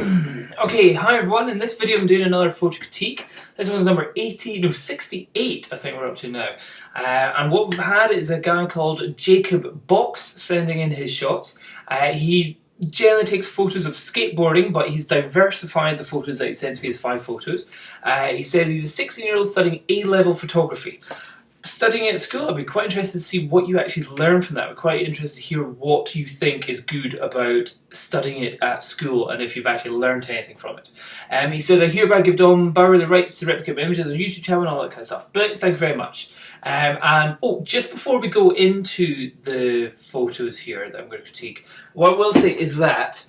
Okay, hi everyone. In this video I'm doing another photo critique. This one's number 68 I think we're up to now. And what we've had is a guy called Jacob Box sending in his shots. He generally takes photos of skateboarding, but he's diversified the photos that he sent me as 5 photos. He says he's a 16-year-old studying A-level photography. Studying at school, I'd be quite interested to see what you actually learn from that. I'm quite interested to hear what you think is good about studying it at school and if you've actually learned anything from it. He said, I hereby give Dom Bauer the rights to replicate my images on YouTube channel and all that kind of stuff. But thank you very much. Just before we go into the photos here that I'm going to critique, what I will say is that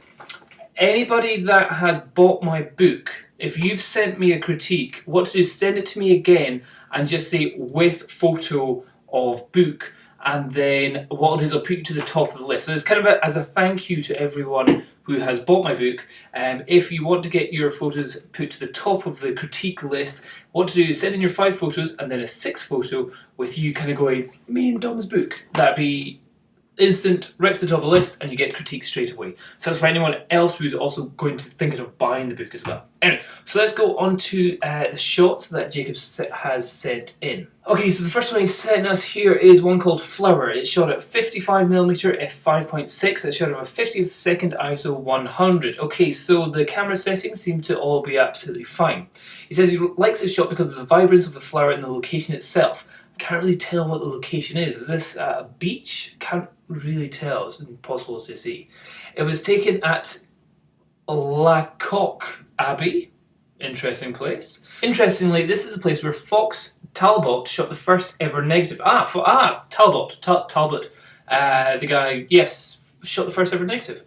anybody that has bought my book, if you've sent me a critique, what to do is send it to me again and just say with photo of book, and then what I'll do is I'll put you to the top of the list. So it's kind of as a thank you to everyone who has bought my book. If you want to get your photos put to the top of the critique list, what to do is send in your 5 photos and then a 6th photo with you kind of going, me and Dom's book. That'd be instant, right to the top of the list, and you get critiques straight away. So that's for anyone else who's also going to thinking of buying the book as well. Anyway, so let's go on to the shots that Jacob has sent in. Okay, so the first one he sent us here is one called Flower. It's shot at 55mm f5.6. It's shot at a 50th second ISO 100. Okay, so the camera settings seem to all be absolutely fine. He says he likes this shot because of the vibrance of the flower and the location itself. I can't really tell what the location is. Is this a beach? Can't really tell. It's impossible to see. It was taken at La Coque Abbey. Interesting place. Interestingly, this is a place where Fox Talbot shot the first ever negative. Talbot. The guy, yes, shot the first ever negative.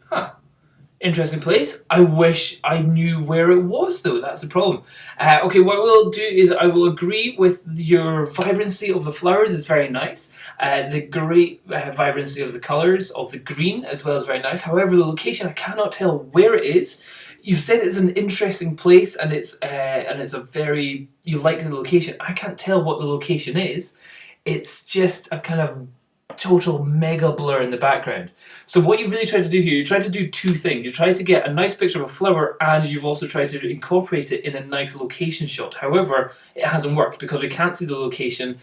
Interesting place. I wish I knew where it was though, that's the problem. Okay, what we'll do is I will agree with your vibrancy of the flowers is very nice. The great vibrancy of the colours of the green as well is very nice. However, the location, I cannot tell where it is. You've said it's an interesting place and it's a very, you like the location. I can't tell what the location is. It's just a kind of total mega blur in the background. So what you've really tried to do here, you tried to do 2 things. You tried to get a nice picture of a flower and you've also tried to incorporate it in a nice location shot. However, it hasn't worked because we can't see the location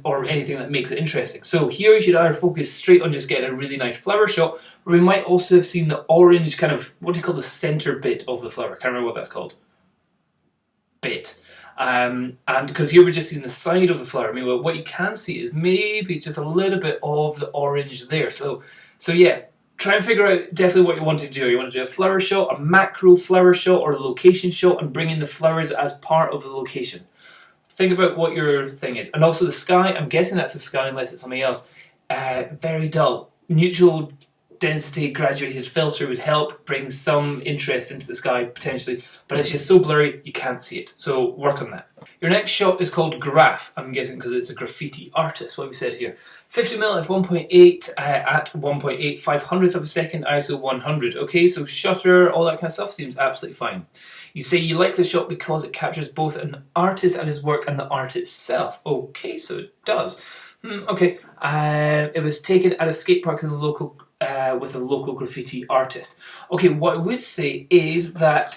or anything that makes it interesting. So here you should either focus straight on just getting a really nice flower shot, or we might also have seen the orange kind of, what do you call the center bit of the flower? I can't remember what that's called. Bit. And because here we're just seeing the side of the flower. I mean, well, what you can see is maybe just a little bit of the orange there. So yeah, try and figure out definitely what you want to do. You want to do a flower shot, a macro flower shot, or a location shot, and bring in the flowers as part of the location. Think about what your thing is. And also the sky, I'm guessing that's the sky unless it's something else. Very dull. Neutral density graduated filter would help bring some interest into the sky potentially, but it's just so blurry you can't see it, so work on that. Your next shot is called Graph, I'm guessing because it's a graffiti artist. What have we said here? 50mm f 1.8 at 1.8 500th of a second ISO 100. Okay, so shutter, all that kind of stuff seems absolutely fine. You say you like the shot because it captures both an artist and his work and the art itself. Okay, so it does. Okay, it was taken at a skate park in the local with a local graffiti artist. Okay, what I would say is that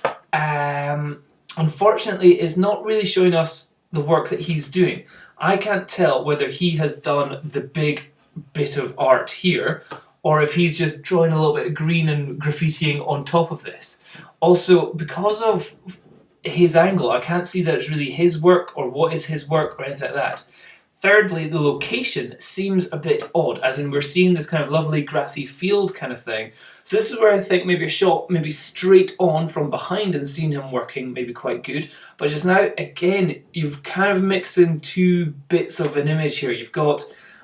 unfortunately it's not really showing us the work that he's doing. I can't tell whether he has done the big bit of art here or if he's just drawing a little bit of green and graffitiing on top of this. Also, because of his angle, I can't see that it's really his work or what is his work or anything like that. Thirdly, the location seems a bit odd, as in we're seeing this kind of lovely grassy field kind of thing. So this is where I think maybe a shot maybe straight on from behind and seeing him working may be quite good. But just now, again, you've kind of mixed in 2 bits of an image here. You've got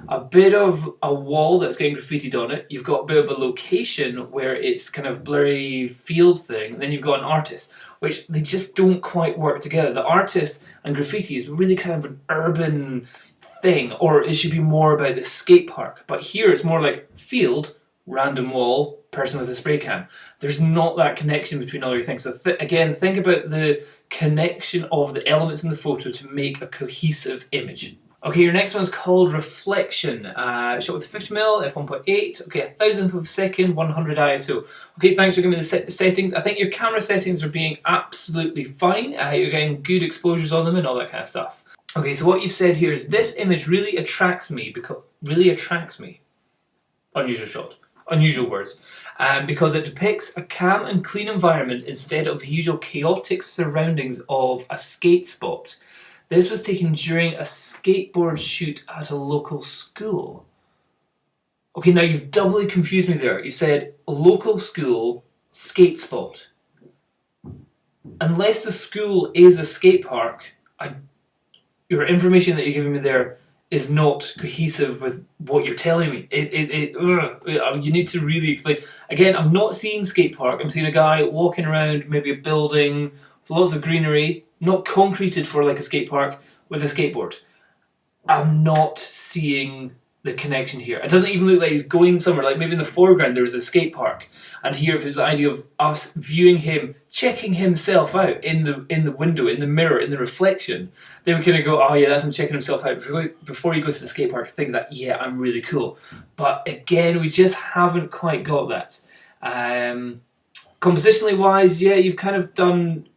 a bit of a wall that's getting graffitied on it. You've got a bit of a location where it's kind of blurry field thing. Then you've got an artist, which they just don't quite work together. The artist and graffiti is really kind of an urban thing, or it should be more about the skate park. But here it's more like field, random wall, person with a spray can. There's not that connection between all your things. So again, think about the connection of the elements in the photo to make a cohesive image. Okay, your next one's called Reflection. Shot with 50mm, f1.8. Okay, 1,000th of a second, 100 ISO. Okay, thanks for giving me the settings. I think your camera settings are being absolutely fine. You're getting good exposures on them and all that kind of stuff. Okay, so what you've said here is this image really attracts me because unusual shot, unusual words, because it depicts a calm and clean environment instead of the usual chaotic surroundings of a skate spot. This was taken during a skateboard shoot at a local school. Okay, now you've doubly confused me there. You said local school, skate spot. Unless the school is a skate park, your information that you're giving me there is not cohesive with what you're telling me. You need to really explain. Again, I'm not seeing skate park. I'm seeing a guy walking around maybe a building with lots of greenery, not concreted for like a skate park, with a skateboard. I'm not seeing the connection here. It doesn't even look like he's going somewhere. Like maybe in the foreground there was a skate park, and here if it's the idea of us viewing him, checking himself out in the window, in the mirror, in the reflection, then we kind of go, oh yeah, that's him checking himself out before he goes to the skate park. Think that, yeah, I'm really cool. But again, we just haven't quite got that. Compositionally wise, yeah, you've kind of done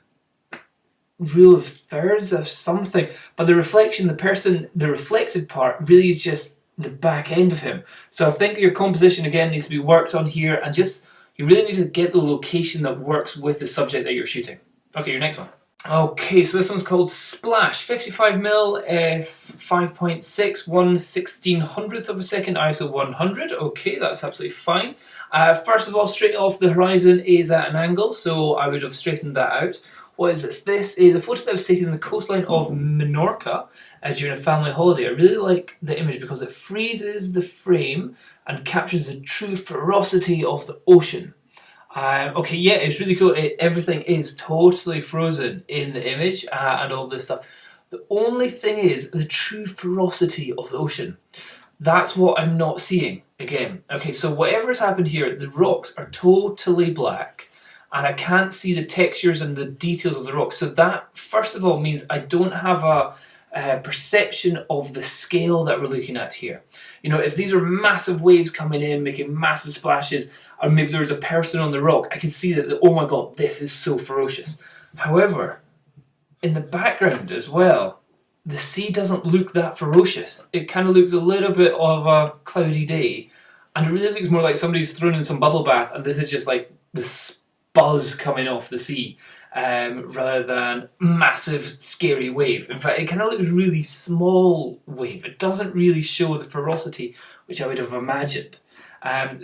rule of thirds or something, but the reflection, the reflected part really is just the back end of him. So I think your composition again needs to be worked on here, and just you really need to get the location that works with the subject that you're shooting. Okay, your next one. Okay, so this one's called Splash, 55mm, f5.6, 1/1600th of a second, ISO 100. Okay, that's absolutely fine. First of all, straight off, the horizon is at an angle, so I would have straightened that out. What is this? This is a photo that was taken in the coastline of Menorca during a family holiday. I really like the image because it freezes the frame and captures the true ferocity of the ocean. Okay, yeah, it's really cool. Everything is totally frozen in the image and all this stuff. The only thing is the true ferocity of the ocean. That's what I'm not seeing again. Okay, so whatever's happened here, the rocks are totally black, and I can't see the textures and the details of the rocks. So that, first of all, means I don't have a perception of the scale that we're looking at here. You know, if these are massive waves coming in, making massive splashes, or maybe there's a person on the rock, I can see that, oh my god, this is so ferocious. However, in the background as well, the sea doesn't look that ferocious. It kind of looks a little bit of a cloudy day, and it really looks more like somebody's thrown in some bubble bath, and this is just like this buzz coming off the sea, rather than massive scary wave. In fact, it kind of looks really small wave. It doesn't really show the ferocity which I would have imagined. I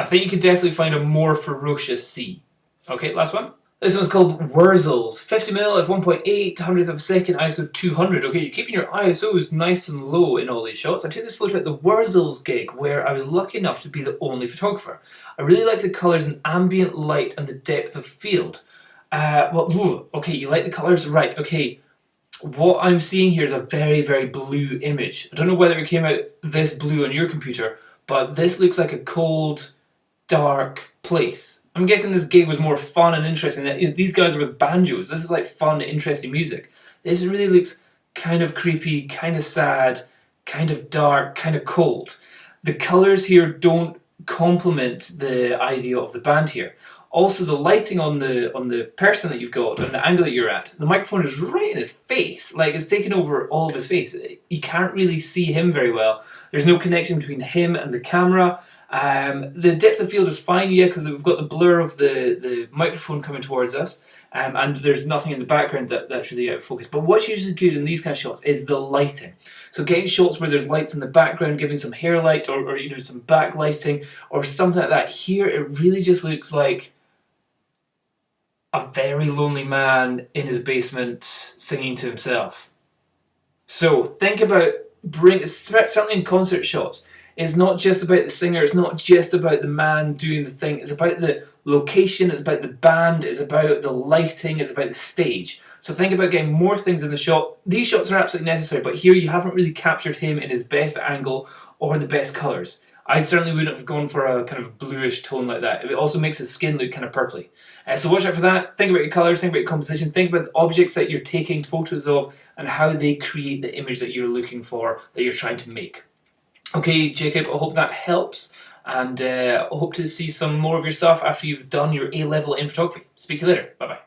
think you could definitely find a more ferocious sea. Okay, last one. This one's called Wurzels, 50mm f 1.8, 100th of a second, ISO 200. Okay, you're keeping your ISOs nice and low in all these shots. I took this photo at the Wurzels gig, where I was lucky enough to be the only photographer. I really like the colours and ambient light and the depth of field. Okay, you like the colours? Right, okay. What I'm seeing here is a very, very blue image. I don't know whether it came out this blue on your computer, but this looks like a cold, dark place. I'm guessing this gig was more fun and interesting. These guys are with banjos. This is like fun, interesting music. This really looks kind of creepy, kind of sad, kind of dark, kind of cold. The colours here don't complement the idea of the band here. Also, the lighting on the person that you've got, and the angle that you're at, the microphone is right in his face. Like, it's taken over all of his face. You can't really see him very well. There's no connection between him and the camera. The depth of field is fine, yeah, because we've got the blur of the microphone coming towards us, and there's nothing in the background that's really out of focus. But what's usually good in these kind of shots is the lighting. So getting shots where there's lights in the background, giving some hair light, or you know, some backlighting, or something like that. Here, it really just looks like a very lonely man in his basement singing to himself. So think about certainly in concert shots, it's not just about the singer, it's not just about the man doing the thing, it's about the location, it's about the band, it's about the lighting, it's about the stage. So think about getting more things in the shot. These shots are absolutely necessary, but here you haven't really captured him in his best angle or the best colours. I certainly wouldn't have gone for a kind of bluish tone like that. It also makes his skin look kind of purpley. So watch out for that. Think about your colours, think about your composition, think about the objects that you're taking photos of and how they create the image that you're looking for, that you're trying to make. Okay, Jacob, I hope that helps, and I hope to see some more of your stuff after you've done your A-level in photography. Speak to you later. Bye-bye.